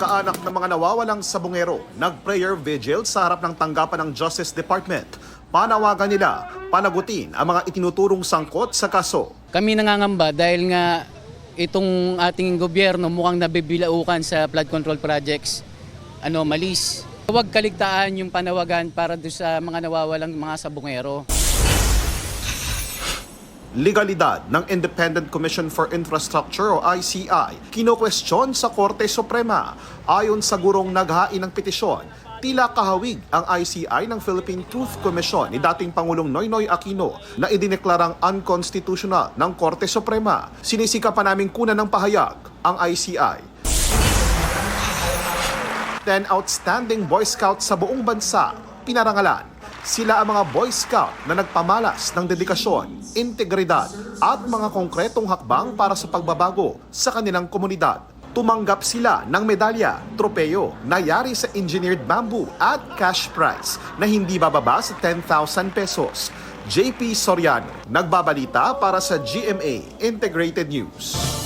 Kamag-anak ng mga nawawalang sabungero nag-prayer vigil sa harap ng tanggapan ng Justice Department. Panawagan nila, panagutin ang mga itinuturong sangkot sa kaso. Kami nangangamba dahil nga itong ating gobyerno mukhang nabibilaukan sa flood control projects, malis. Huwag kaligtaan yung panawagan para doon sa mga nawawalang mga sabungero. Legalidad ng Independent Commission for Infrastructure o ICI kino-question sa Korte Suprema. Ayon sa gurong naghain ng petisyon, tila kahawig ang ICI ng Philippine Truth Commission ni dating Pangulong Noynoy Aquino na idineklarang unconstitutional ng Korte Suprema. Sinisikapan naming kunan ng pahayag ang ICI. 10 outstanding Boy Scouts sa buong bansa pinarangalan. Sila ang mga Boy Scout na nagpamalas ng dedikasyon, integridad at mga konkretong hakbang para sa pagbabago sa kanilang komunidad. Tumanggap sila ng medalya, tropeyo na yari sa engineered bamboo at cash prize na hindi bababa sa 10,000 pesos. JP Soriano, nagbabalita para sa GMA Integrated News.